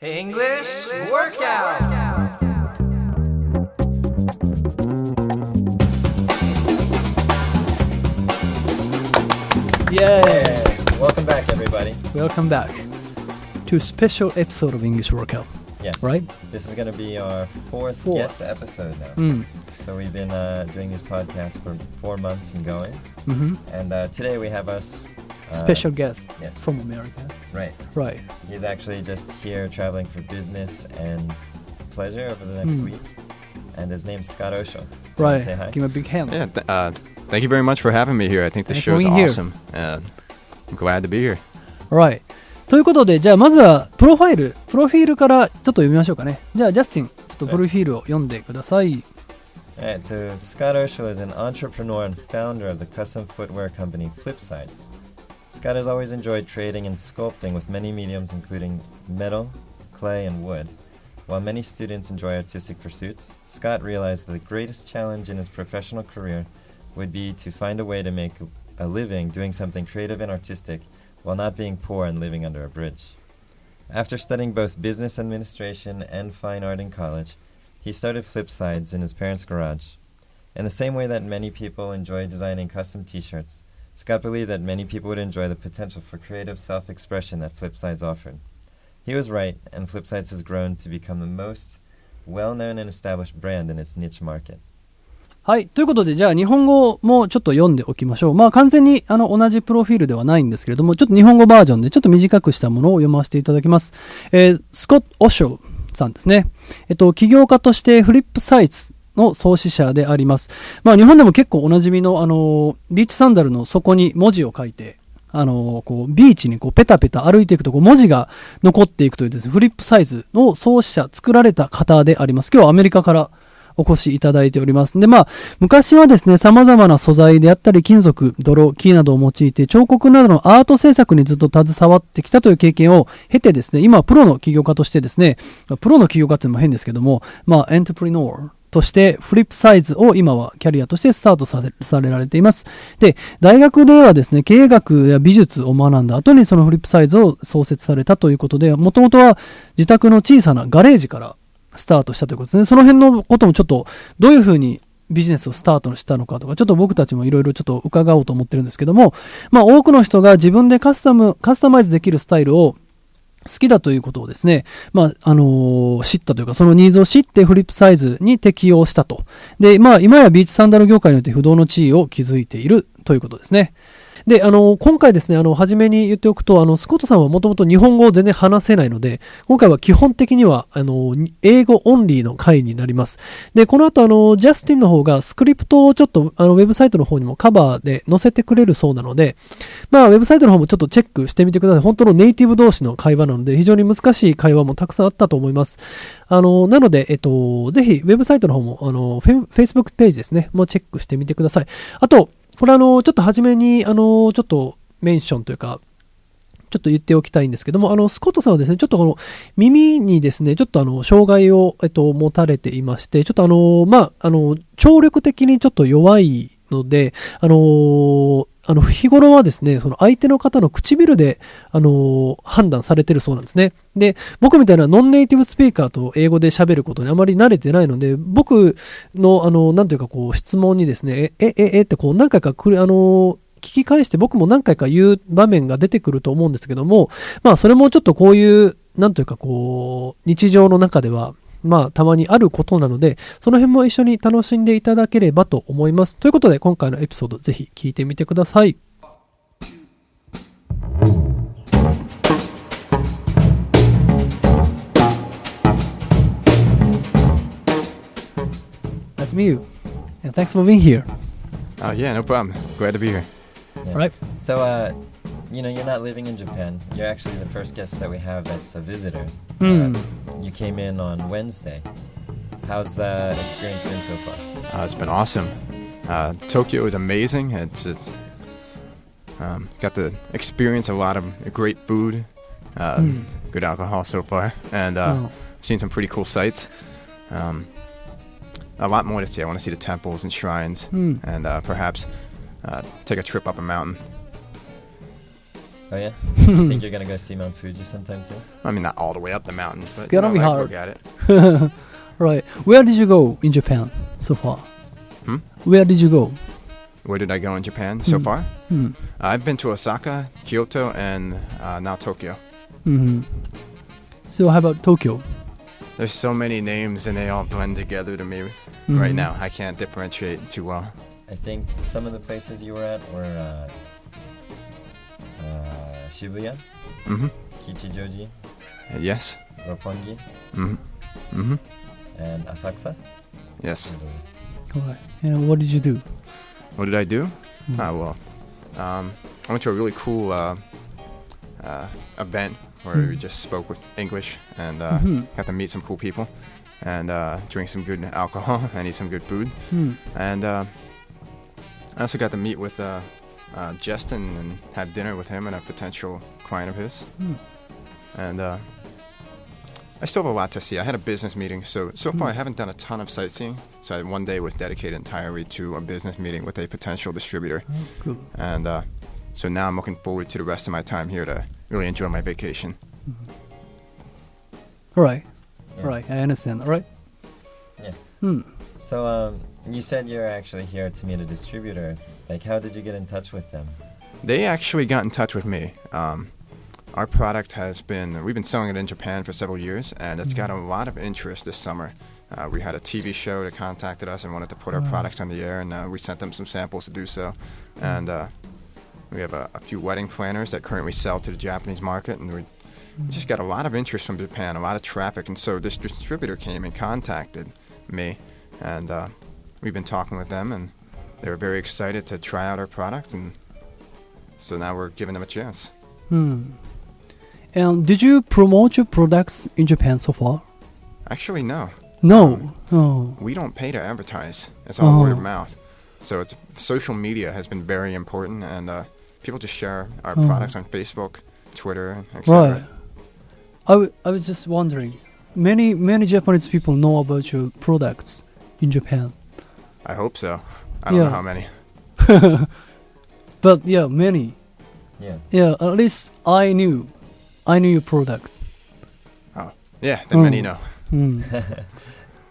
English Workout! Yay! Welcome back, everybody. Welcome back to a special episode of English Workout. Yes. Right? This is going to be our fourth guest episode now. So we've been doing this podcast for 4 months and going. And today we have us... Special guest from America. Right. He's actually just here traveling for business and pleasure over the next week. And his name's Scott Osiol. Right. Say hi. Give him a big hand. Yeah, thank you very much for having me here. I think the show is awesome. I'm glad to be here. Right. ということで、じゃあまずはプロフィールからちょっと読みましょうかね。じゃあジャスティン、ちょっとプロフィールを読んでください。Alright, so Scott Osiol is an entrepreneur and founder of the custom footwear company Flip Sides. Scott has always enjoyed trading and sculpting with many mediums including metal, clay, and wood. While many students enjoy artistic pursuits, Scott realized that the greatest challenge in his professional career would be to find a way to make a living doing something creative and artistic while not being poor and living under a bridge. After studying both business administration and fine art in college, he started Flip Sides in his parents' garage. In the same way that many people enjoy designing custom t-shirts, Scott believed that many people would enjoy the potential for creative self-expression that Flip Sides offered. He was right, and Flip Sides has grown to become the most well-known and established brand in its niche market. はい。ということで、じゃあ日本語もちょっと読んでおきましょう。まあ完全に同じプロフィールではないんですけれども、ちょっと日本語バージョンでちょっと短くしたものを読ませていただきます。スコット・オショウさんですね。起業家としてフリップサイズの創始者であります。まあ日本でも結構おなじみのビーチサンダルの底に文字を書いて、こうビーチにこうペタペタ歩いていくとこう文字が残っていくというですね、フリップサイズの創始者、作られた方であります。今日はアメリカからお越しいただいております。で、まあ、昔はですね、様々な素材であったり、金属、泥、木などを用いて、彫刻などのアート制作にずっと携わってきたという経験を経てですね、今、プロの起業家としてですね、プロの起業家っていうのも変ですけども、まあ、エントプリノーとして、フリップサイズを今はキャリアとしてスタートされられています。で、大学ではですね、経営学や美術を学んだ後にそのフリップサイズを創設されたということで、もともとは自宅の小さなガレージからスタートしたということですね。その辺のこともちょっとどういうふうにビジネスをスタートしたのかとか、ちょっと僕たちもいろいろちょっと伺おうと思ってるんですけども、まあ多くの人が自分でカスタマイズできるスタイルを好きだということをですね、まあ知ったというか、そのニーズを知ってフリップサイズに適用したと。で、まあ今やビーチサンダル業界によって不動の地位を築いているということですね。で、今回ですね、初めに言っておくと、スコットさんはもともと日本語を全然話せないので、今回は基本的には、英語オンリーの回になります。で、この後、ジャスティンの方がスクリプトをちょっと、ウェブサイトの方にもカバーで載せてくれるそうなので、まあ、ウェブサイトの方もちょっとチェックしてみてください。本当のネイティブ同士の会話なので、非常に難しい会話もたくさんあったと思います。なので、ぜひ、ウェブサイトの方も、Facebook ページですね、もうチェックしてみてください。あと、これちょっと初めにちょっとメンションというかちょっと言っておきたいんですけども、スコットさんはですね、ちょっとこの耳にですね、ちょっと障害を持たれていまして、ちょっとまあ聴力的にちょっと弱いので、日頃はですね、その相手の方の唇で判断されてるそうなんですね。で、僕みたいなノンネイティブスピーカーと英語で喋ることにあまり慣れてないので、僕のなんというかこう質問にですね、ってこう何回か聞き返して僕も何回か言う場面が出てくると思うんですけども、まあそれもちょっとこういうなんというかこう日常の中ではまあたまにあることなので、その辺も一緒に楽しんでいただければと思います。ということで今回のエピソードぜひ聞いてみてください。Nice to meet you. And thanks for being here. Yeah, no problem. Glad to be here. Yeah. Right. So, you're not living in Japan. You're actually the first guest that we have that's a visitor. You came in on Wednesday. How's the experience been so far? It's been awesome. Tokyo is amazing. It's got to experience a lot of great food, good alcohol so far, and seen some pretty cool sights. A lot more to see. I want to see the temples and shrines, and perhaps take a trip up a mountain. Oh yeah? You think you're gonna go see Mount Fuji sometime soon? I mean, not all the way up the mountains, but It's gonna be I'd hard. look at it. Right. Where did you go in Japan so far? Where did you go? Where did I go in Japan so far? Mm. I've been to Osaka, Kyoto, and now Tokyo. Mm-hmm. So how about Tokyo? There's so many names and they all blend together to me right now. I can't differentiate too well. I think some of the places you were at were Shibuya, Mm-hmm. Kichijoji, Yes. Roppongi, Mm-hmm. Mm-hmm. and Asakusa. Yes. All right. And what did you do? What did I do? I went to a really cool event where we just spoke with English and got to meet some cool people and drink some good alcohol and eat some good food. And I also got to meet with Justin and have dinner with him and a potential client of his. And I still have a lot to see. I had a business meeting, so far I haven't done a ton of sightseeing. So one day was dedicated entirely to a business meeting with a potential distributor. Oh, cool. And so now I'm looking forward to the rest of my time here to really enjoy my vacation. All right. Yeah. All right. I understand. All right. Yeah. So you said you're actually here to meet a distributor. Like, how did you get in touch with them? They actually got in touch with me. Our product we've been selling it in Japan for several years, and it's got a lot of interest this summer. We had a TV show that contacted us and wanted to put our products on the air, and we sent them some samples to do so. And we have a few wedding planners that currently sell to the Japanese market, and we just got a lot of interest from Japan, a lot of traffic. And so this distributor came and contacted me, and we've been talking with them, and they were very excited to try out our product, and so now we're giving them a chance. And did you promote your products in Japan so far? Actually, no. No. Oh. We don't pay to advertise. It's all word of mouth. So social media has been very important, and people just share our products on Facebook, Twitter, etc. Right. I was just wondering, many Japanese people know about your products in Japan. I hope so. I don't know how many. But yeah, many. Yeah. Yeah, at least I knew your product. Oh, yeah, then many know.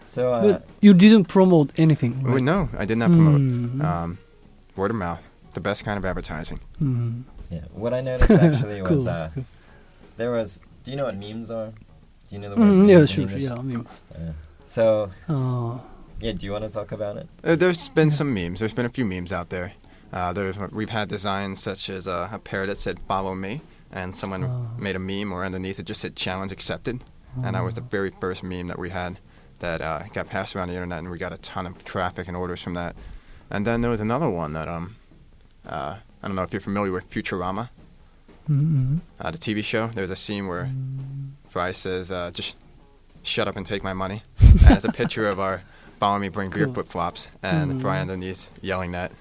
So But you didn't promote anything, right? No, I did not promote. Word of mouth, the best kind of advertising. yeah, what I noticed actually was Cool. there was. Do you know what memes are? Do you know the word? Yeah, memes in sure. English? Yeah, memes. So yeah, do you want to talk about it? There's been some memes. There's been a few memes out there. We've had designs such as a pair that said "Follow me," and someone made a meme where underneath it just said "Challenge accepted," and that was the very first meme that we had that got passed around the internet, and we got a ton of traffic and orders from that. And then there was another one that I don't know if you're familiar with Futurama, the TV show. There's a scene where Fry says, "Just shut up and take my money," and it's a picture of our "Follow me, bring beer flip-flops," and Fry underneath yelling that.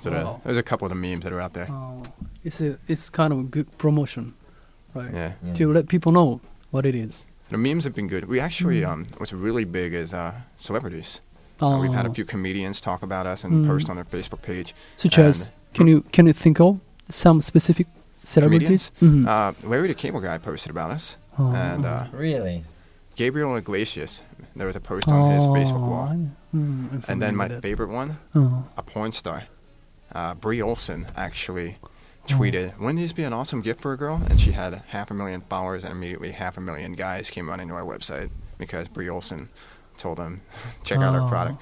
So there's a couple of the memes that are out there. It's kind of a good promotion, right? Yeah. To let people know what it is. The memes have been good. We actually, what's really big is celebrities. We've had a few comedians talk about us and post on their Facebook page. Such as, can you think of some specific celebrities? Larry the Cable Guy posted about us. And Really? Gabriel Iglesias, there was a post on his Facebook wall. And then my favorite one, a porn star, Brie Olson, actually tweeted, "Wouldn't this be an awesome gift for a girl?" And she had 500,000 followers, and immediately 500,000 guys came running to our website because Brie Olson told them, check out our product.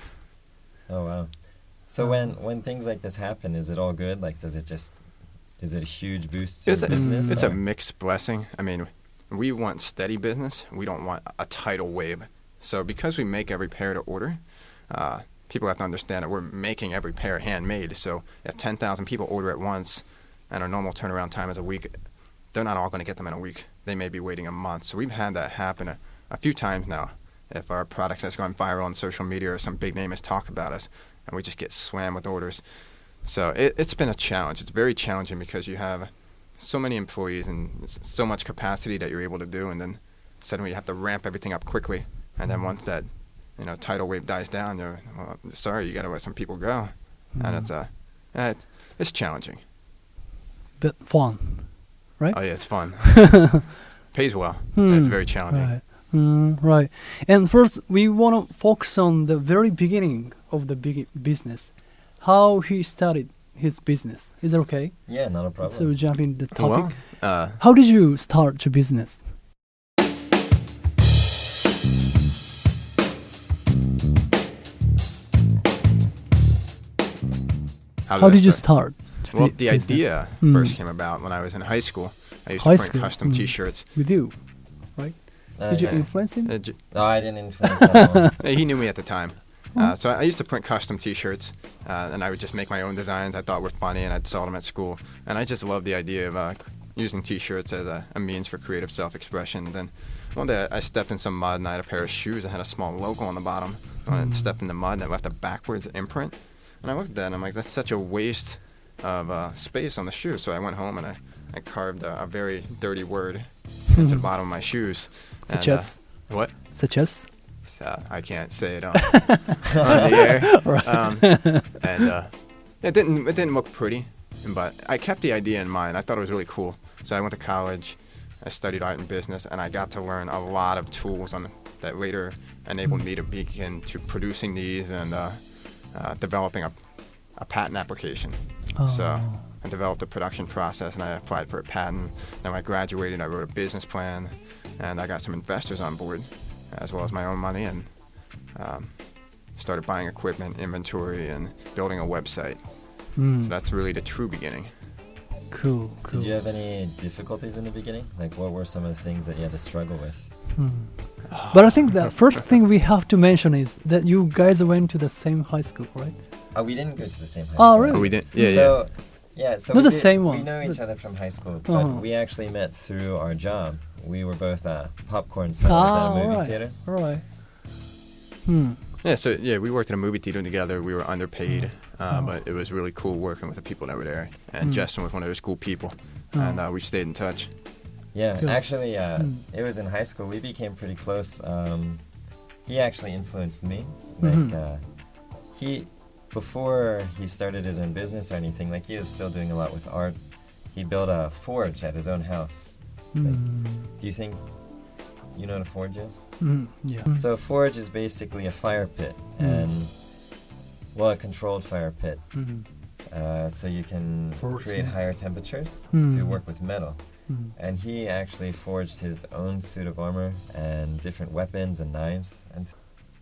Oh wow! So when things like this happen, is it all good? Like, is it a huge boost to business? It's a mixed blessing. I mean, we want steady business. We don't want a tidal wave. So because we make every pair to order, people have to understand that we're making every pair handmade. So if 10,000 people order at once, and our normal turnaround time is a week, they're not all going to get them in a week. They may be waiting a month. So we've had that happen a few times now. If our product has gone viral on social media or some big name has talked about us, and we just get slammed with orders. So it's been a challenge. It's very challenging because you have so many employees and so much capacity that you're able to do, and then suddenly you have to ramp everything up quickly. And then once that tidal wave dies down, you got to let some people go. And it's challenging. but fun, right? Oh yeah, it's fun. Pays well. It's very challenging. Right. Right. And first, we want to focus on the very beginning of the business, how he started his business. Is that okay? Yeah, not a problem. So we jump into the topic. Well, how did you start your business? How did you start? Well, the business? idea first came about when I was in high school. I used to print custom T-shirts. With you, right? Did you influence him? No, I didn't influence that one. He knew me at the time. So I used to print custom T-shirts, and I would just make my own designs I thought were funny, and I'd sell them at school. And I just loved the idea of using T-shirts as a means for creative self-expression. Then one day I stepped in some mud, and I had a pair of shoes that had a small logo on the bottom. And I stepped in the mud, and I left a backwards imprint. And I looked at that, and I'm like, that's such a waste of space on the shoe. So I went home, and I carved a very dirty word into the bottom of my shoes. Such as? What? Such as? I can't say it on the air. Right. And it didn't look pretty, but I kept the idea in mind. I thought it was really cool. So I went to college, I studied art and business, and I got to learn a lot of tools that later enabled me to begin to producing these and developing a patent application. Oh. So I developed a production process, and I applied for a patent. Then when I graduated, I wrote a business plan, and I got some investors on board, as well as my own money, and started buying equipment, inventory, and building a website. So that's really the true beginning. Cool. Did you have any difficulties in the beginning? Like, what were some of the things that you had to struggle with? But I think the first thing we have to mention is that you guys went to the same high school, right? Oh, we didn't go to the same high school. Oh, really? Oh, we didn't. Yeah, so, so Not we the same one. We know each other from high school, but we actually met through our job. We were both popcorn sellers at a movie theater. All right. Yeah, so we worked at a movie theater together. We were underpaid, but it was really cool working with the people that were there. And Justin was one of those cool people, and we stayed in touch. Yeah, Cool. actually, it was in high school. We became pretty close. He actually influenced me. Like, before he started his own business or anything, like, he was still doing a lot with art. He built a forge at his own house. Like, do you think you know what a forge is? Yeah. So a forge is basically a fire pit, and a controlled fire pit. So you can create higher temperatures to work with metal. And he actually forged his own suit of armor and different weapons and knives. And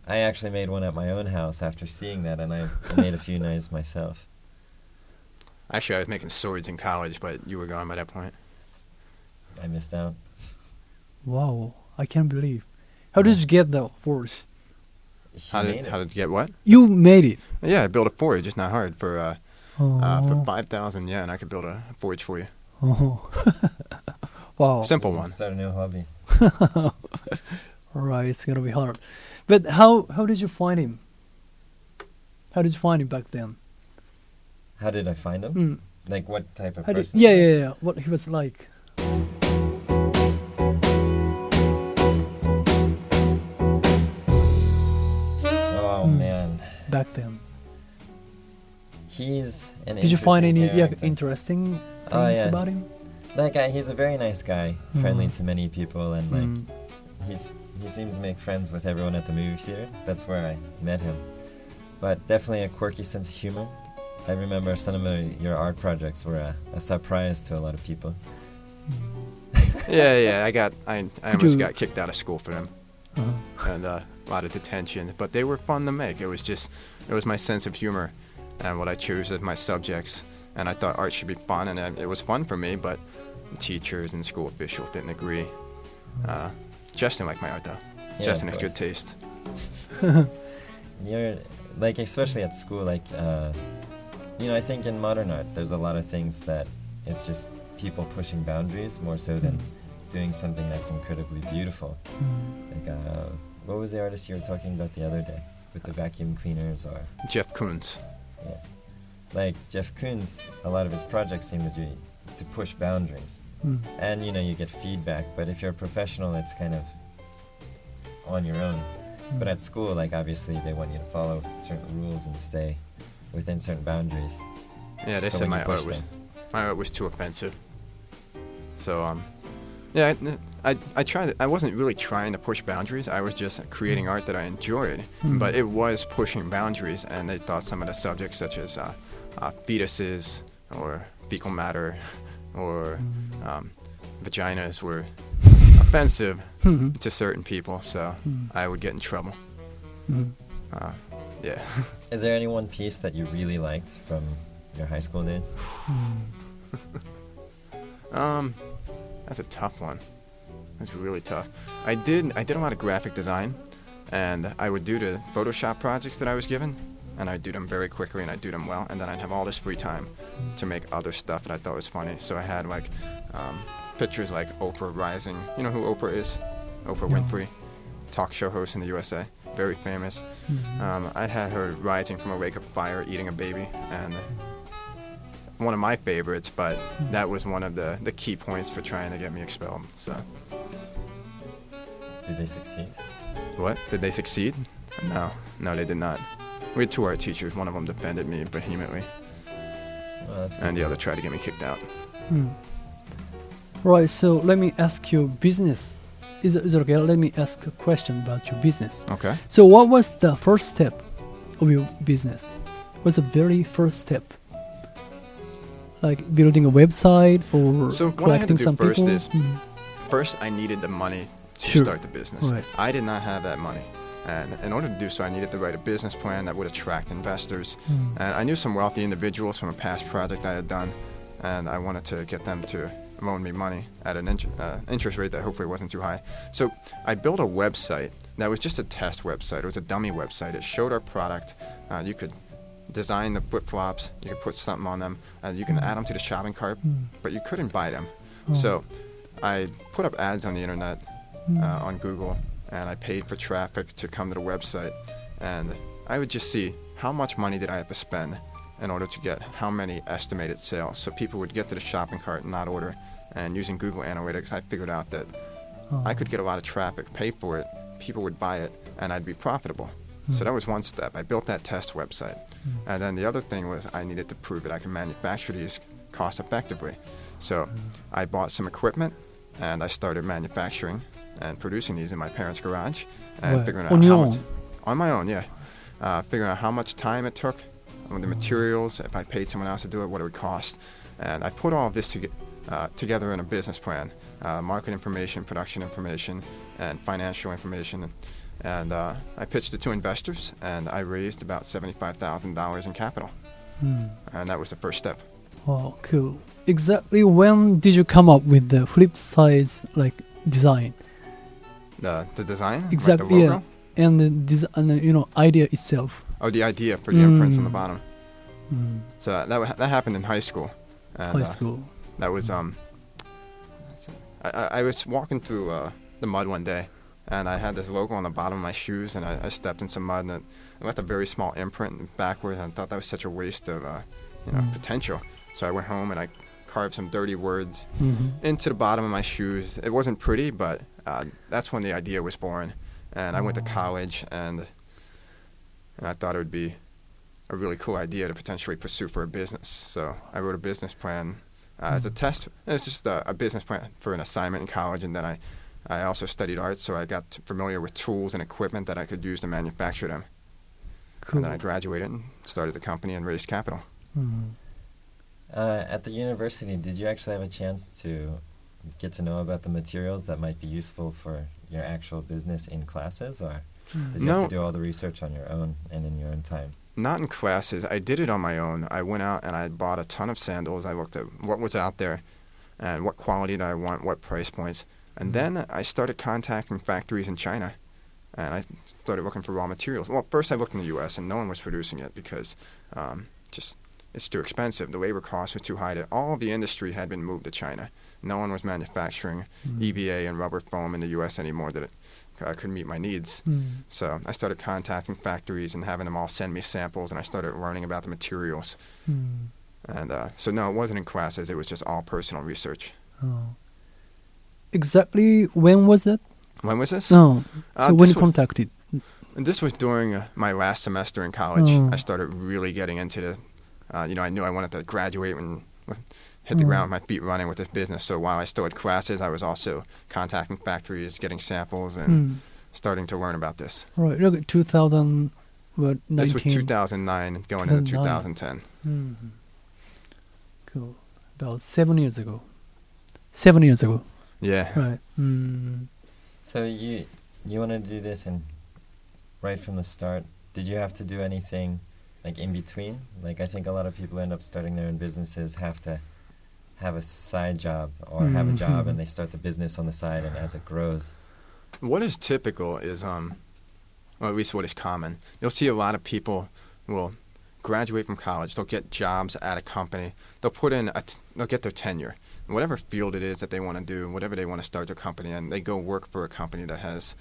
I actually made one at my own house after seeing that, and I made a few knives myself. Actually, I was making swords in college, but you were gone by that point. I missed out. Wow, I can't believe. How did you get the forge? How did you get what? You made it. Yeah, I built a forge. It's not hard. For Oh. 5,000 yen, I could build a forge for you. Oh. Wow. Simple one. Start a new hobby. Right, it's gonna be hard. But how did you find him? How did you find him back then? How did I find him? Like, what type of How did, person? yeah. What he was like. Oh man. Back then. He's an Did you find any character. interesting Oh, things yeah. about him? That guy, he's a very nice guy, friendly to many people, and like he seems to make friends with everyone at the movie theater. That's where I met him. But definitely a quirky sense of humor. I remember some of your art projects were a surprise to a lot of people. Yeah. I almost got kicked out of school for them, and a lot of detention. But they were fun to make. It was my sense of humor, and what I chose as my subjects. And I thought art should be fun, and it was fun for me. But the teachers and school officials didn't agree. Justin liked my art though. Yeah, Justin of has good course. taste. You're like, especially at school, like I think in modern art there's a lot of things that it's just people pushing boundaries more so than doing something that's incredibly beautiful. Like what was the artist you were talking about the other day with the vacuum cleaners? Or Jeff Koons. yeah, like Jeff Koons, a lot of his projects seem to push boundaries, and you get feedback. But if you're a professional, it's kind of on your own. But at school, like, obviously they want you to follow certain rules and stay within certain boundaries. Yeah, they So said when my you push art was them. my art was too offensive. So yeah, I tried it. I wasn't really trying to push boundaries. I was just creating art that I enjoyed, but it was pushing boundaries. And they thought some of the subjects, such as fetuses or fecal matter or vaginas, were offensive to certain people. So I would get in trouble. Yeah. Is there any one piece that you really liked from your high school days? That's a tough one. That's really tough. I did a lot of graphic design, and I would do the Photoshop projects that I was given, and I'd do them very quickly, and I'd do them well, and then I'd have all this free time to make other stuff that I thought was funny. So I had like pictures like Oprah rising. You know who Oprah is? Oprah Winfrey, talk show host in the USA, very famous. I'd had her rising from a wake of fire, eating a baby, and one of my favorites, but that was one of the key points for trying to get me expelled. So. Did they succeed? What? Did they succeed? No, they did not. We had 2 art teachers. One of them defended me vehemently, and the other tried to get me kicked out. Right, so let me ask you business. Is it okay? Let me ask a question about your business. Okay. So what was the first step of your business? What's the very first step? Like building a website or So what I had to collecting do some first people? is, first I needed the money to Sure. start the business. Right. I did not have that money. And in order to do so, I needed to write a business plan that would attract investors. And I knew some wealthy individuals from a past project I had done, and I wanted to get them to loan me money at an interest rate that hopefully wasn't too high. So I built a website that was just a test website. It was a dummy website. It showed our product. You could design the flip-flops. You could put something on them. You can add them to the shopping cart, but you couldn't buy them. So I put up ads on the internet, on Google, and I paid for traffic to come to the website. And I would just see how much money did I have to spend in order to get how many estimated sales. So people would get to the shopping cart and not order. And using Google Analytics, I figured out that I could get a lot of traffic, pay for it, people would buy it, and I'd be profitable. So that was one step. I built that test website. And then the other thing was I needed to prove that I could manufacture these cost effectively. So I bought some equipment, and I started manufacturing and producing these in my parents' garage. And Right. figuring out On how your much, own? on my own, yeah. Figuring out how much time it took, the materials, if I paid someone else to do it, what it would cost. And I put all of this together in a business plan, market information, production information, and financial information. And I pitched it to investors, and I raised about $75,000 in capital. And that was the first step. Oh, cool. Exactly when did you come up with the flip size design? The design? Exactly, like the logo? yeah. And the idea itself. Oh, the idea for the imprints on the bottom. So that happened in high school. And, High school. That was I was walking through the mud one day, and I had this logo on the bottom of my shoes, and I stepped in some mud, and it left a very small imprint backward, and I thought that was such a waste of potential. So I went home and I carved some dirty words into the bottom of my shoes. It wasn't pretty, but that's when the idea was born. And I went to college, and I thought it would be a really cool idea to potentially pursue for a business. So I wrote a business plan as a test. It's just a business plan for an assignment in college, and then I also studied art, so I got familiar with tools and equipment that I could use to manufacture them. Cool. And then I graduated and started the company and raised capital. At the university, did you actually have a chance to get to know about the materials that might be useful for your actual business in classes, or did you have to do all the research on your own and in your own time? Not in classes. I did it on my own. I went out and I bought a ton of sandals. I looked at what was out there and what quality did I want, what price points. And then I started contacting factories in China, and I started looking for raw materials. Well, first I looked in the U.S., and no one was producing it because it's too expensive. The labor costs were too high. All of the industry had been moved to China. No one was manufacturing EVA and rubber foam in the U.S. anymore that could meet my needs. So I started contacting factories and having them all send me samples, and I started learning about the materials. And so no, it wasn't in classes. It was just all personal research. Oh. Exactly when was that? When was this? So when you was- contacted? And this was during my last semester in college. Oh. I started really getting into the, I knew I wanted to graduate and hit the ground with my feet running with this business. So while I still had classes, I was also contacting factories, getting samples, and starting to learn about this. Right. Look, 2019. This was 2009 going into 2010. Cool. About 7 years ago. 7 years ago. Yeah. Right. So you wanted to do this, and right from the start, did you have to do anything like in between? Like I think a lot of people end up starting their own businesses, have to have a side job or have a job, and they start the business on the side, and as it grows. What is typical is, well, at least what is common, you'll see a lot of people will graduate from college, they'll get jobs at a company, they'll put in, they'll get their tenure, whatever field it is that they want to do, whatever they want to start their company in, they go work for a company that has,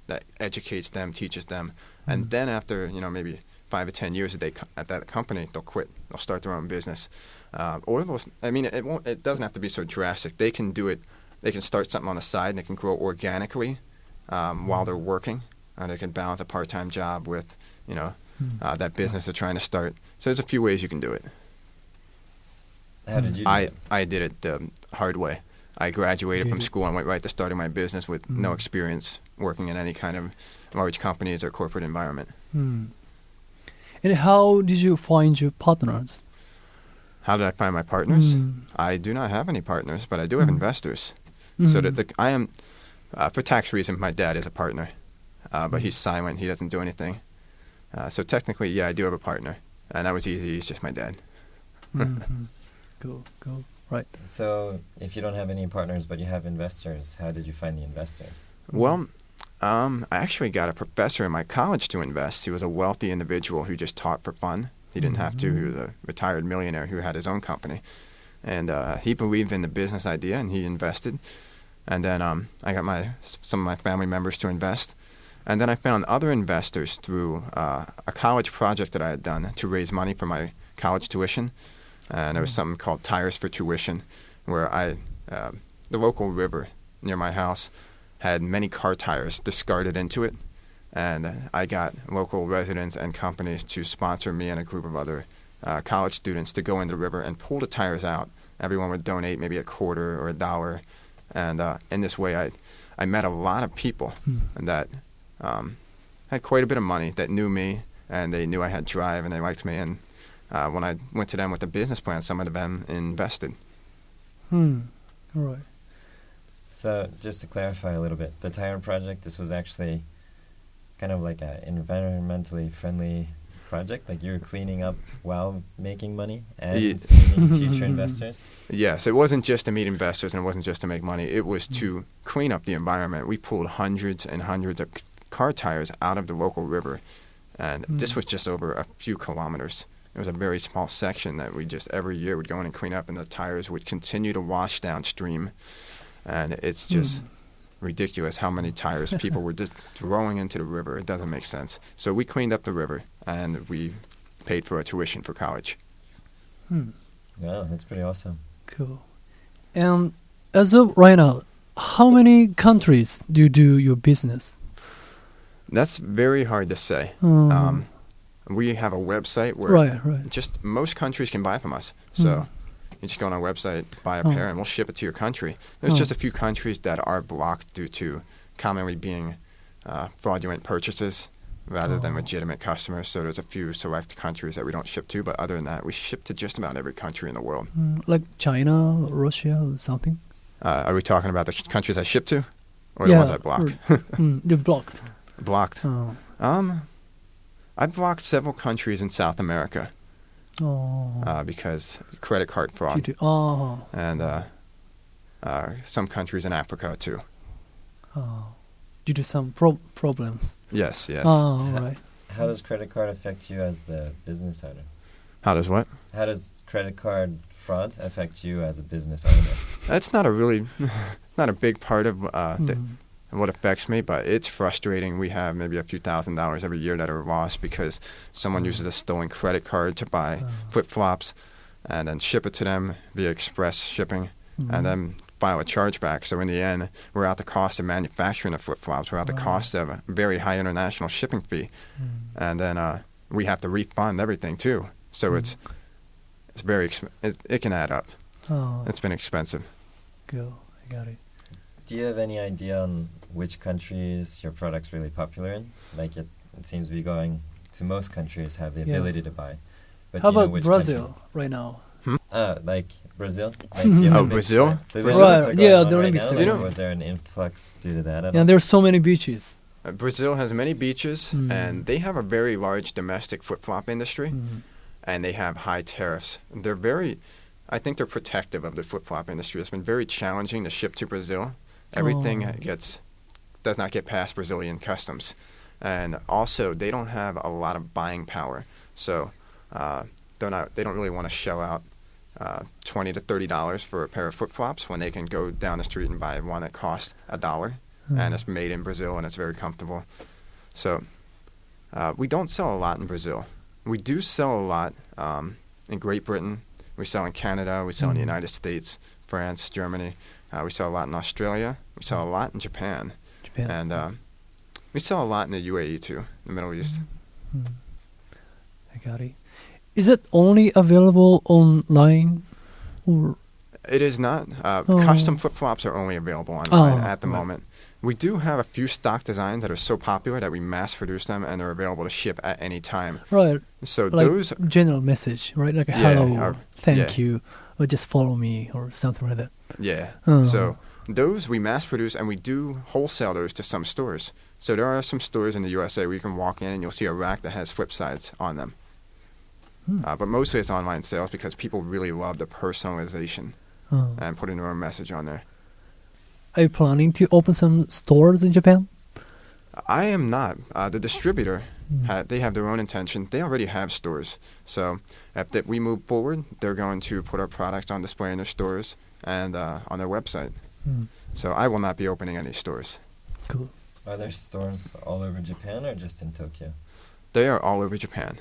that educates them, teaches them, and then after, maybe 5 or 10 years at that company, they'll quit, they'll start their own business. Or those, it doesn't have to be so drastic. They can do it. They can start something on the side, and it can grow organically while they're working, and they can balance a part-time job with, that business they're trying to start. So there's a few ways you can do it. How did you do it? I did it the hard way. I graduated from school and went right to starting my business with no experience working in any kind of large companies or corporate environment. And how did you find your partners? How did I find my partners? I do not have any partners, but I do have investors. So that I am, for tax reasons, my dad is a partner, but he's silent. He doesn't do anything. So technically, yeah, I do have a partner, and that was easy. He's just my dad. Cool. Right. So if you don't have any partners but you have investors, how did you find the investors? Well, I actually got a professor in my college to invest. He was a wealthy individual who just taught for fun. He didn't have to. He was a retired millionaire who had his own company. And he believed in the business idea, and he invested. And then I got some of my family members to invest. And then I found other investors through a college project that I had done to raise money for my college tuition. And there was something called Tires for Tuition, where the local river near my house had many car tires discarded into it. And I got local residents and companies to sponsor me and a group of other college students to go in the river and pull the tires out. Everyone would donate maybe $0.25 or $1. And in this way, I met a lot of people that had quite a bit of money, that knew me, and they knew I had drive, and they liked me. And when I went to them with a business plan, some of them invested. All right. So just to clarify a little bit, the tire project, this was actually kind of like an environmentally friendly project? Like you were cleaning up while making money and meeting future investors? Yes, it wasn't just to meet investors and it wasn't just to make money. It was to clean up the environment. We pulled hundreds and hundreds of car tires out of the local river, and this was just over a few kilometers. It was a very small section that we just every year would go in and clean up, and the tires would continue to wash downstream. And it's just ridiculous how many tires people were just throwing into the river. It doesn't make sense. So we cleaned up the river, and we paid for a tuition for college. Wow, that's pretty awesome. Cool. And as of right now, how many countries do you do your business? That's very hard to say. We have a website where just most countries can buy from us. So you just go on our website, buy a pair, and we'll ship it to your country. There's just a few countries that are blocked due to commonly being fraudulent purchases rather than legitimate customers. So there's a few select countries that we don't ship to, but other than that, we ship to just about every country in the world. Like China, Russia, or something? Are we talking about the countries I ship to, or the ones I block? You're blocked. Blocked. I've blocked several countries in South America because credit card fraud, and some countries in Africa too. Due to some problems. Yes. Right. How does credit card affect you as the business owner? How does what? How does credit card fraud affect you as a business owner? That's not a big part of what affects me, but it's frustrating. We have maybe a few $1,000s every year that are lost because someone uses a stolen credit card to buy flip-flops and then ship it to them via express shipping and then file a chargeback. So in the end, we're out the cost of manufacturing the flip-flops. We're out the cost of a very high international shipping fee. And then we have to refund everything too. So it's very it can add up. Oh, It's been expensive. cool. I got it. Do you have any idea on which countries your product's really popular in? Like it seems to be going to most countries have the Yeah. ability to buy. But How do you know about which Brazil right now? Like Brazil? Like Mhm. the Oh, Olympics, Brazil? The Right, Olympics are going yeah, on the right Olympics, now, yeah. like, You know- was there an influx due to that at Yeah, all? there's so many beaches. Brazil has many beaches, Mm. and they have a very large domestic flip-flop industry, Mm. and they have high tariffs. I think they're protective of the flip-flop industry. It's been very challenging to ship to Brazil. Everything Oh. does not get past Brazilian customs. And also, they don't have a lot of buying power. So they don't really want to shell out $20 to $30 for a pair of flip-flops when they can go down the street and buy one that costs $1. And it's made in Brazil, and it's very comfortable. So we don't sell a lot in Brazil. We do sell a lot in Great Britain. We sell in Canada. We sell in the United States, France, Germany. We sell a lot in Australia. We sell a lot in Japan. And we sell a lot in the UAE too, the Middle East. I got it. Is it only available online? Or It is not. Oh. Custom flip-flops are only available online at the right. moment. We do have a few stock designs that are so popular that we mass-produce them, and they're available to ship at any time. right, So like those, general message, right? Like a Yeah, hello, or- thank yeah. you, or just follow me, or something like that. yeah. Oh. So those we mass-produce, and we do wholesale those to some stores. So there are some stores in the USA where you can walk in and you'll see a rack that has flip sides on them. But mostly it's online sales because people really love the personalization Oh. and putting their own message on there. Are you planning to open some stores in Japan? I am not. The distributor, they have their own intention. They already have stores. So if we move forward, they're going to put our products on display in their stores and on their website. So I will not be opening any stores. Cool. Are there stores all over Japan or just in Tokyo? They are all over Japan.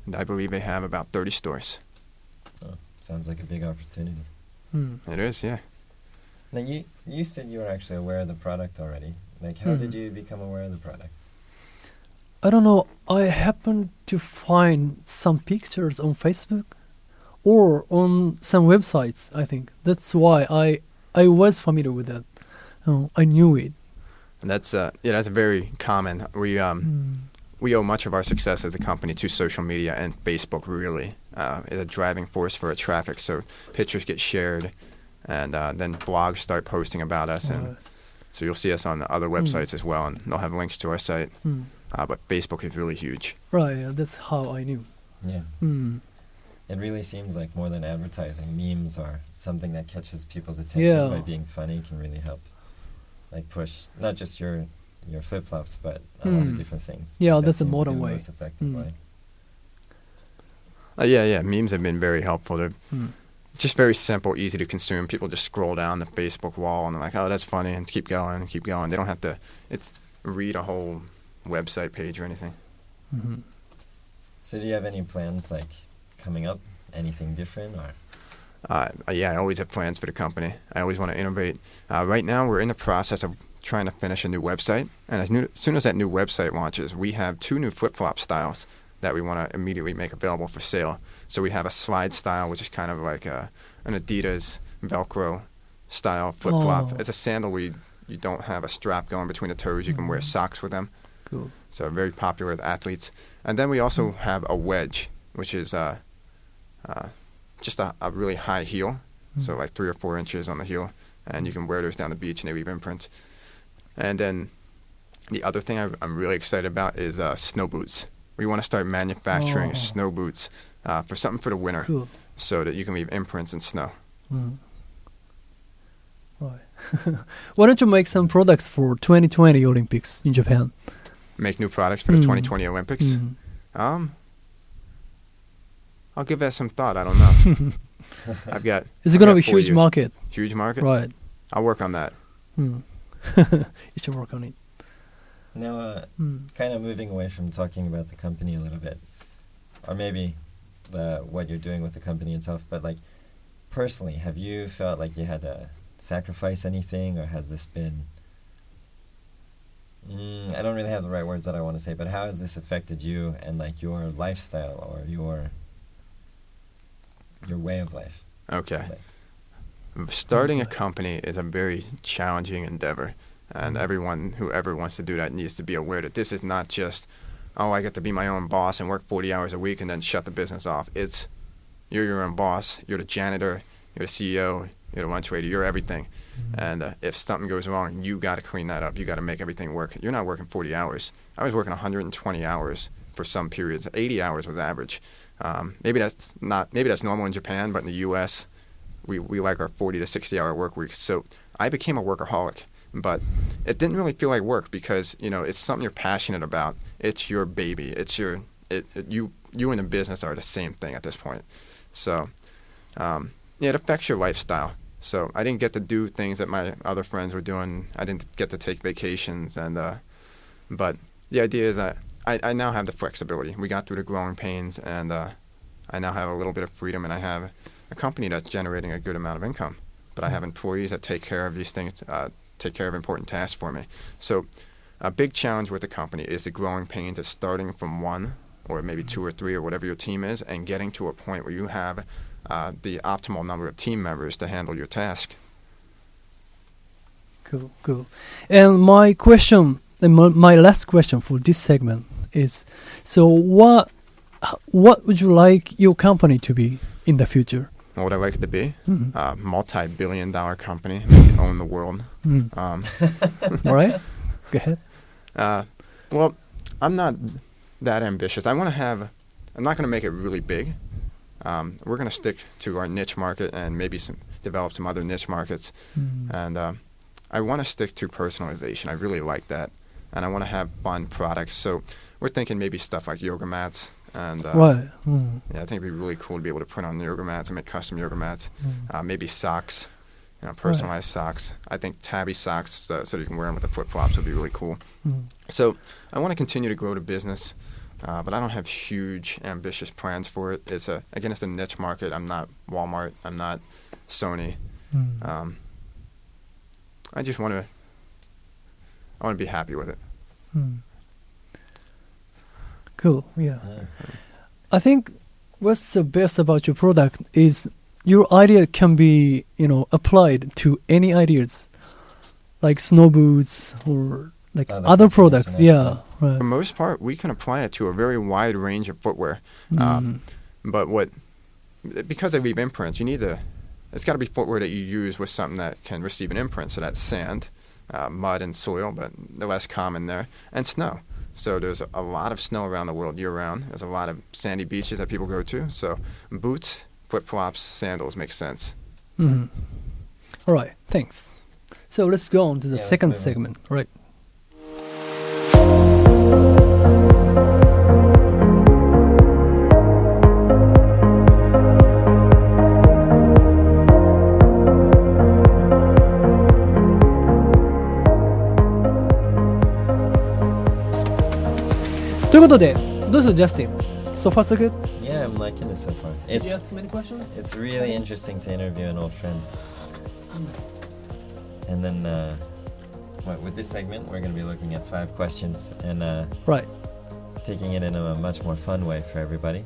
And I believe they have about 30 stores. Oh, sounds like a big opportunity. It is, yeah. Now you said you were actually aware of the product already. Like how did you become aware of the product? I don't know. I happened to find some pictures on Facebook or on some websites, I think. That's why I was familiar with that. I knew it. And that's very common. We owe much of our success as a company to social media, and Facebook really is a driving force for our traffic. So pictures get shared, and then blogs start posting about us, and so you'll see us on the other websites as well, and they'll have links to our site. But Facebook is really huge. Right, yeah, that's how I knew. Yeah. It really seems like more than advertising, memes are something that catches people's attention by being funny, can really help like push not just your flip-flops, but a lot of different things. Yeah, That that's a seems to be modern the way. most effective way. Yeah, memes have been very helpful. They're just very simple, easy to consume. People just scroll down the Facebook wall and they're like, oh, that's funny, and keep going and keep going. They don't have to read a whole website page or anything. So do you have any plans like coming up? Anything different or? Yeah, I always have plans for the company. I always want to innovate. Right now, we're in the process of trying to finish a new website. And as soon as that new website launches, we have 2 new flip-flop styles that we want to immediately make available for sale. So we have a slide style, which is kind of like an Adidas Velcro style flip-flop. Oh. It's a sandal where you don't have a strap going between the toes. You can wear socks with them. Cool. So very popular with athletes. And then we also have a wedge, which is just a really high heel, so like 3 or 4 inches on the heel, and you can wear those down the beach and they leave imprints. And then the other thing I'm really excited about is snow boots. We want to start manufacturing snow boots for something for the winter, Cool. so that you can leave imprints in snow. Right. Why don't you make some products for 2020 Olympics in Japan? Make new products for the 2020 Olympics. I'll give that some thought. I don't know. It's going to be a 4 huge years. market. Huge market? Right. I'll work on that. You should work on it. Now, kind of moving away from talking about the company a little bit, or maybe what you're doing with the company itself, but like personally, have you felt like you had to sacrifice anything, or has this been, I don't really have the right words that I want to say, but how has this affected you and like your lifestyle or your way of life? Okay. Starting a company is a very challenging endeavor, and whoever wants to do that needs to be aware that this is not just, oh, I get to be my own boss and work 40 hours a week and then shut the business off. It's you're your own boss, you're the janitor, you're the CEO, you're the lunch waiter, you're everything. And if something goes wrong, you got to clean that up. You got to make everything work. You're not working 40 hours. I was working 120 hours for some periods. 80 hours was average. Maybe that's normal in Japan, but in the U.S., we like our 40 to 60-hour work week. So I became a workaholic, but it didn't really feel like work because it's something you're passionate about. It's your baby. It's you and the business are the same thing at this point. So it affects your lifestyle. So I didn't get to do things that my other friends were doing. I didn't get to take vacations, but the idea is that I now have the flexibility. We got through the growing pains, and I now have a little bit of freedom, and I have a company that's generating a good amount of income. But I have employees that take care of these things, take care of important tasks for me. So a big challenge with the company is the growing pains of starting from one or maybe two or three or whatever your team is and getting to a point where you have the optimal number of team members to handle your task. Cool. And my last question for this segment is, so what would you like your company to be in the future? What would I like it to be? Multi-billion-dollar company. Maybe own the world. All right. Go ahead. Well, I'm not that ambitious. I'm not going to make it really big. We're going to stick to our niche market and maybe develop some other niche markets. And I want to stick to personalization. I really like that. And I want to have fun products. So we're thinking maybe stuff like yoga mats. And right. Yeah, I think it'd be really cool to be able to print on yoga mats and make custom yoga mats. Maybe socks, personalized socks. I think tabby socks so you can wear them with the flip-flops would be really cool. So I want to continue to grow the business, but I don't have huge, ambitious plans for it. It's a niche market. I'm not Walmart. I'm not Sony. I just want to be happy with it. Cool. Yeah. I think what's the best about your product is your idea can be, applied to any ideas, like snow boots or like other products. Yeah. Right. For the most part, we can apply it to a very wide range of footwear. But because they leave imprints, it's got to be footwear that you use with something that can receive an imprint. So that's sand, mud, and soil, but the less common there, and snow. So there's a lot of snow around the world year-round. There's a lot of sandy beaches that people go to. So boots, flip-flops, sandals make sense. All right, thanks. So let's go on to the second segment. All right. To いうことで、どうですか、Justin? So far, so good? Yeah, I'm liking it so far. Did you ask many questions? It's really interesting to interview an old friend. And then, with this segment, we're going to be looking at 5 questions and right. taking it in a much more fun way for everybody.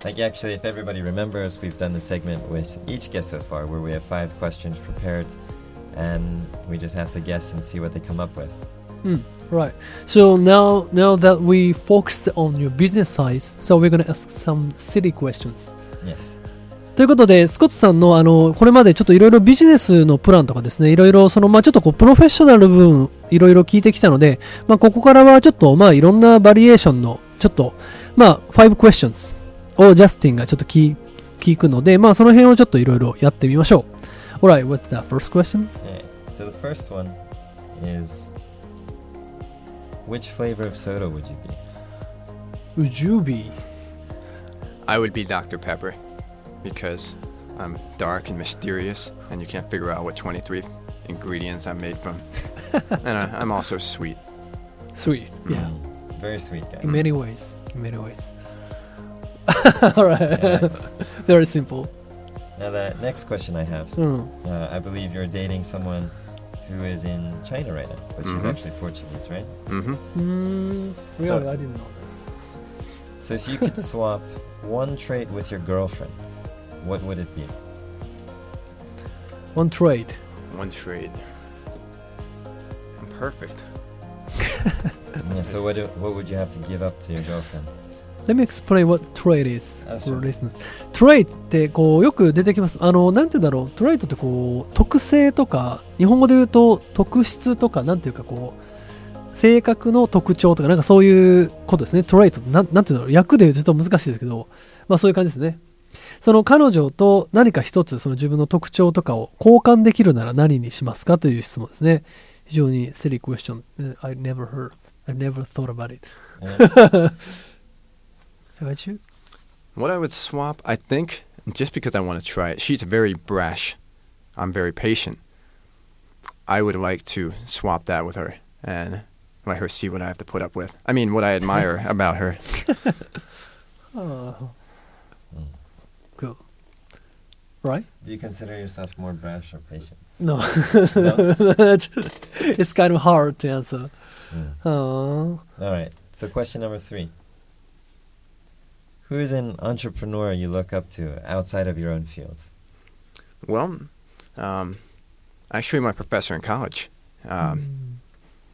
Like, actually, if everybody remembers, we've done the segment with each guest so far where we have 5 questions prepared and we just ask the guests and see what they come up with. Right. So now that we focused on your business side, so we're going to ask some silly questions. Yes. ということで、スコットさんのこれまでちょっといろいろビジネスのプランとかですね、いろいろちょっとプロフェッショナル部分いろいろ聞いてきたので、ここからはちょっといろんなバリエーションのちょっと5 questions をジャスティンがちょっと聞くので、その辺をちょっといろいろやってみましょう。Alright, what's the first question? Okay. So the first one is.Which flavor of soda would you be? Would you be? I would be Dr. Pepper because I'm dark and mysterious and you can't figure out what 23 ingredients I'm made from. And I'm also sweet. Sweet, yeah. Very sweet guy. In many ways. Alright. Very simple. Now the next question I have. I believe you're dating someone...who is in China right now, but she's actually Portuguese, right? Really? I didn't know that. So if you could swap one trait with your girlfriend, what would it be? One trade. One trade. I'm perfect. Yeah, so what would you have to give up to your girlfriend? Let me explain what trade is Oh, for sure. listeners. Trade ってこうよく出てきます。なんて言うんだろう。トレードってこう特性とか、日本語で言うと特質とか、なんていうかこう性格の特徴とかなんかそういうことですね。トレードってなんて言うんだろう。訳で言うとちょっと難しいですけど、まあそういう感じですね。その彼女と何か一つその自分の特徴とかを交換できるなら何にしますかという質問ですね。非常にsilly question. I never thought about it. Yeah. How about you? What I would swap, I think, just because I want to try it, she's very brash. I'm very patient. I would like to swap that with her and let her see what I have to put up with. I mean, what I admire about her. Oh. Cool. Right? Do you consider yourself more brash or patient? No. No? It's kind of hard to answer. Mm. Oh. All right. So question number 3. Who is an entrepreneur you look up to outside of your own field? Well, actually, my professor in college, at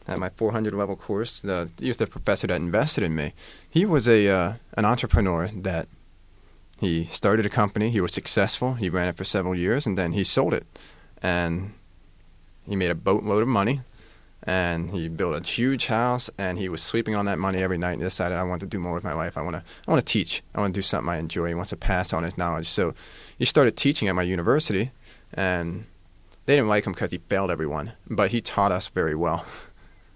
my 400 level course, he was the professor that invested in me. He was an entrepreneur that he started a company. He was successful. He ran it for several years, and then he sold it. And he made a boatload of money, and he built a huge house, and he was sleeping on that money every night and decided, I want to do more with my life. I want to teach. I want to do something I enjoy. He wants to pass on his knowledge. So he started teaching at my university, and they didn't like him because he failed everyone, but he taught us very well.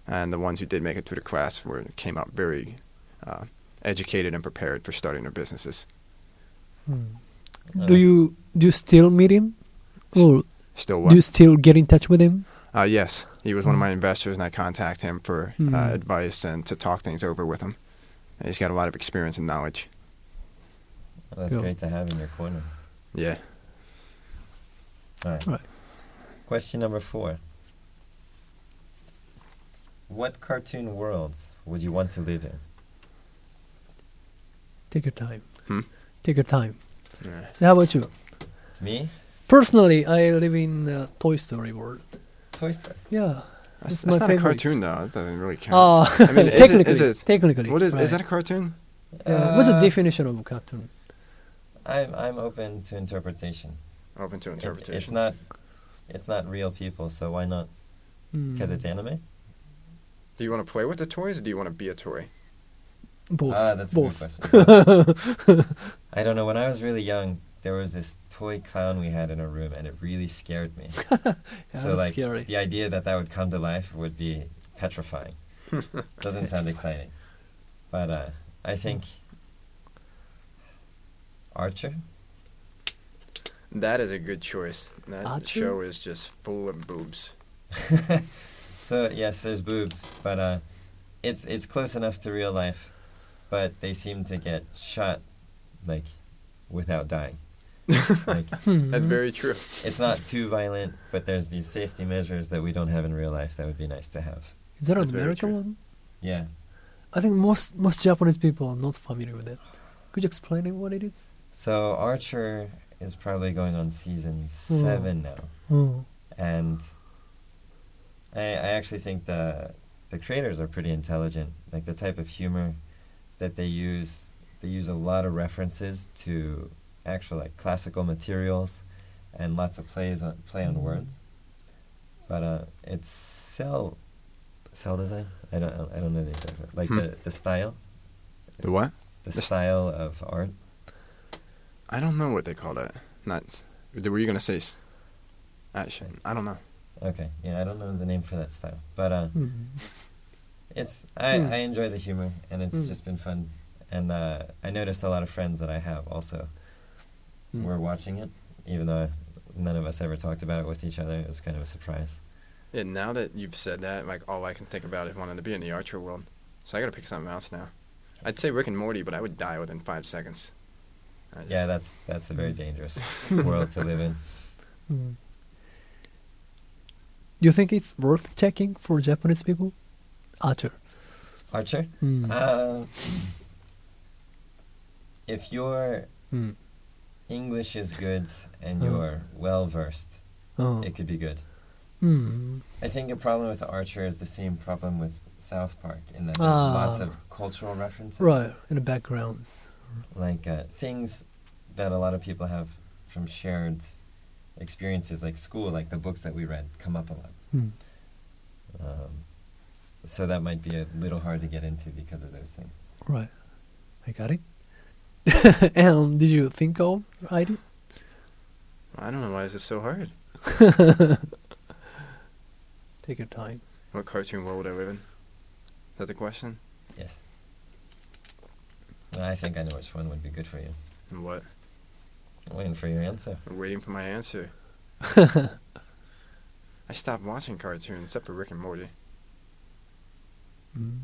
And the ones who did make it through the class came out very educated and prepared for starting their businesses. Do you still meet him? Or Still do what? you still get in touch with him? Yes. He was one of my investors, and I contact him for advice and to talk things over with him. And he's got a lot of experience and knowledge. Well, that's Cool. great to have in your corner. Yeah. All right. Right. Question number 4. What cartoon worlds would you want to live in? Take your time. Hmm? Take your time. Yeah. So how about you? Me? Personally, I live in Toy Story world. Toy Story. Yeah. That's It's my not favorite. a cartoon, though. That doesn't really count. I mean, technically. What is right. that a cartoon? Yeah. What's the definition of a cartoon? I'm open to interpretation. Open to It's interpretation. it's not real people, so why not? Because it's anime? Do you want to play with the toys, or do you want to be a toy? Both. That's a good Both. question. I don't know. When I was really young, there was this toy clown we had in our room, and it really scared me. Yeah, So, that's scary. the idea that would come to life would be petrifying. Doesn't sound exciting. But I think Archer? That is a good choice. That Archer? show is just full of boobs. So, yes, there's boobs, but it's close enough to real life, but they seem to get shot, like, without dying. Like, That's very true. it's not too violent, but there's these safety measures that we don't have in real life that would be nice to have. Is that an That's very American true. one? Yeah. I think most Japanese people are not familiar with it. Could you explain what it is? So Archer is probably going on season 7 now. Oh. And I actually think the creators are pretty intelligent. Like the type of humor that they use a lot of references to actual like classical materials and lots of play on words. But it's cell design. I don't know the exact like the style. The what? The style of art. I don't know what they call that. Not. Were you gonna say? Actually, I don't know. Okay, yeah, I don't know the name for that style, but I enjoy the humor, and it's just been fun. And I noticed a lot of friends that I have also were watching it, even though none of us ever talked about it with each other. It was kind of a surprise. Yeah, now that you've said that, like all I can think about is wanting to be in the Archer world. So I gotta pick something else now. I'd say Rick and Morty, but I would die within 5 seconds. Yeah, that's a very dangerous world to live in. Do you think it's worth checking for Japanese people? Archer. Archer? If your English is good and you're well versed, it could be good. Hmm. I think a problem with Archer is the same problem with South Park, in that there's lots of cultural references. Right, in the backgrounds. Like things that a lot of people have from shared experiences, like school, like the books that we read, come up a lot. Hmm. So that might be a little hard to get into because of those things. Right. I got it. And did you think of idea? I don't know, why is it so hard? Take your time. What cartoon world I live in? Is that the question? Yes. Well, I think I know which one would be good for you. And what? I'm waiting for your answer. I'm waiting for my answer. I stopped watching cartoons except for Rick and Morty. Mm.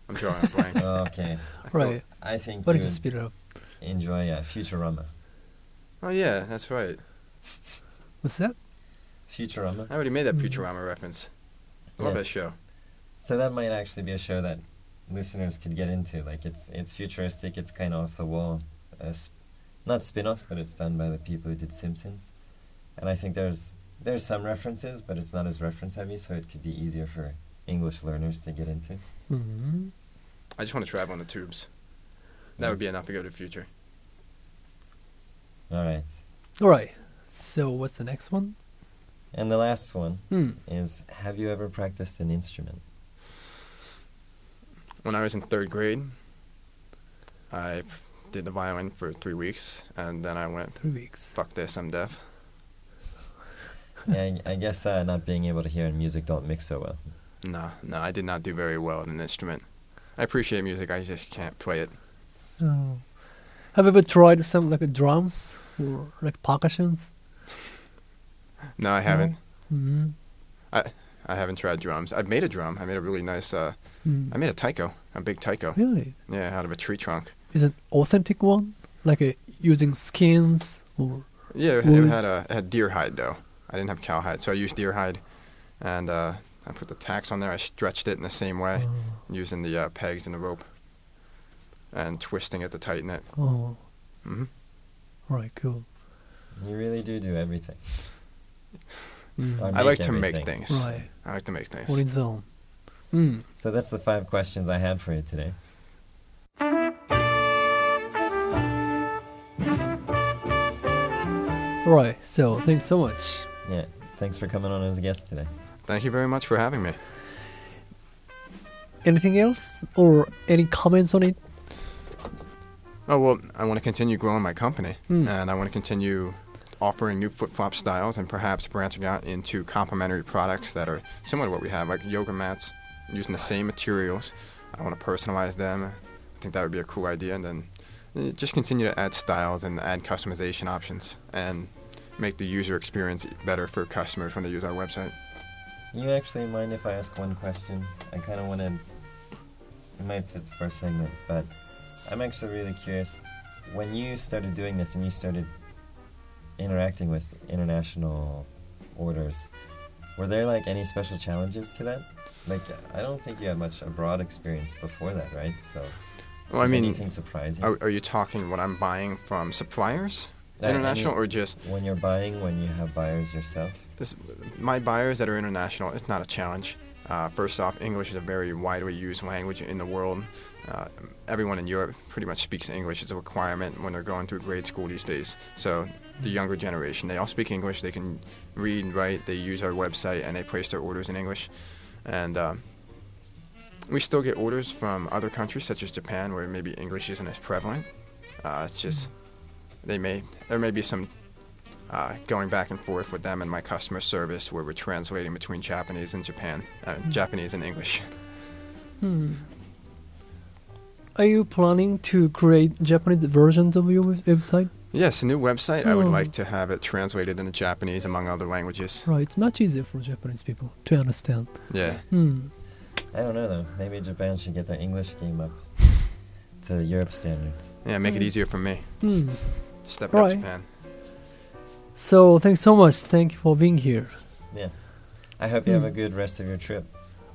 I'm drawing a blank. Okay. Right. I think Why you don't you would speed it up? enjoy Futurama. Oh yeah, that's right. What's that? Futurama. I already made that Futurama reference. Love Yeah. that show. So that might actually be a show that listeners could get into. Like it's futuristic. It's kind of off the wall. Not spin-off, but it's done by the people who did Simpsons. And I think there's some references, but it's not as reference heavy, so it could be easier for English learners to get into. Mm-hmm. I just want to travel on the tubes. That would be enough to go to the future. All right. All right. So what's the next one? And the last one Hmm. is, have you ever practiced an instrument? When I was in 3rd grade, I did the violin for 3 weeks, and then I went, 3 weeks. fuck this, I'm deaf. Yeah, I guess not being able to hear and music don't mix so well. No, I did not do very well on an instrument. I appreciate music, I just can't play it. Oh. Have you ever tried some like drums or like percussions? No, I haven't. Mm-hmm. I haven't tried drums. I've made a drum. I made a really nice, I made a taiko, a big taiko. Really? Yeah, out of a tree trunk. Is it authentic one? Like using skins or? Yeah, it Wood? had deer hide though. I didn't have cow hide, so I used deer hide, and I put the tacks on there. I stretched it in the same way, using the pegs and the rope, and twisting it to tighten it. Oh. Mm-hmm. Right. Cool. You really do everything. Mm. Or I like to everything. make things. Right. I like to make things. On its own. Mm. So that's the 5 questions I had for you today. Right. So thanks so much. Yeah, thanks for coming on as a guest today. Thank you very much for having me. Anything else or any comments on it? Oh, well, I want to continue growing my company, Mm. and I want to continue offering new flip-flop styles and perhaps branching out into complementary products that are similar to what we have, like yoga mats, using the same materials. I want to personalize them. I think that would be a cool idea, and then just continue to add styles and add customization options and make the user experience better for customers when they use our website. You actually mind if I ask one question? I kind of want to... It might fit the first segment, but I'm actually really curious. When you started doing this and you started interacting with international orders, were there like any special challenges to that? Like, I don't think you had much abroad experience before that, right? So, Well, I did mean, anything surprise you? are you talking what I'm buying from suppliers, international, any- or just when you're buying, when you have buyers yourself? my buyers that are international? It's not a challenge. First off, English is a very widely used language in the world. Everyone in Europe pretty much speaks English. It's a requirement when they're going through grade school these days. So the younger generation, they all speak English. They can read, write. They use our website, and they place their orders in English. And we still get orders from other countries, such as Japan, where maybe English isn't as prevalent. It's just there may be some going back and forth with them and my customer service, where we're translating between Japanese and Japanese and English. Are you planning to create Japanese versions of your website? Yes, a new website. I would Oh. like to have it translated into Japanese, among other languages. Right. It's much easier for Japanese people to understand. Yeah. I don't know though. Maybe Japan should get their English game up to Europe standards. Yeah, make it easier for me. Step it Right. up, Japan. So thanks so much. Thank you for being here. Yeah. I hope you have a good rest of your trip.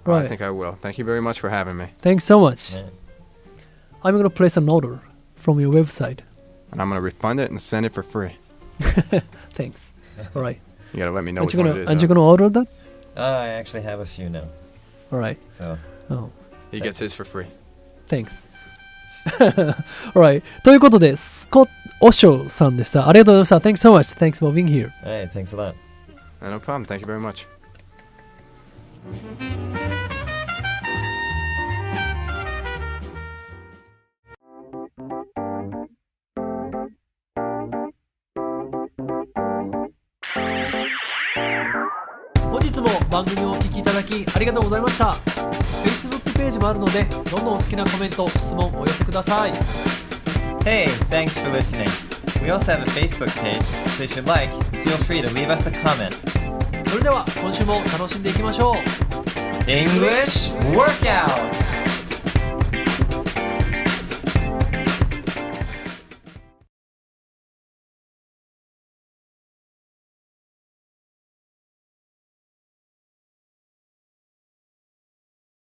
Oh, I Right. think I will. Thank you very much for having me. Thanks so much. Yeah. I'm gonna place an order from your website. And I'm going to refund it and send it for free. Thanks. All right. You got to let me know Aren't which one it is. you gonna order that? I actually have a few now. All right. So Oh, He gets his for free. thanks. Alright. ということで、スコット・オショウさんでした。ありがとうございました。Thanks so much. Thanks for being here. alright, thanks a lot. No problem. Thank you very much. 本日も番組をお聞きいただきありがとうございました。Facebook ページもあるので、どんどんお好きなコメント、質問お寄せください。Hey, thanks for listening. We also have a Facebook page, so if you'd like, feel free to leave us a comment. それでは今週も楽しんでいきましょう。English Workout!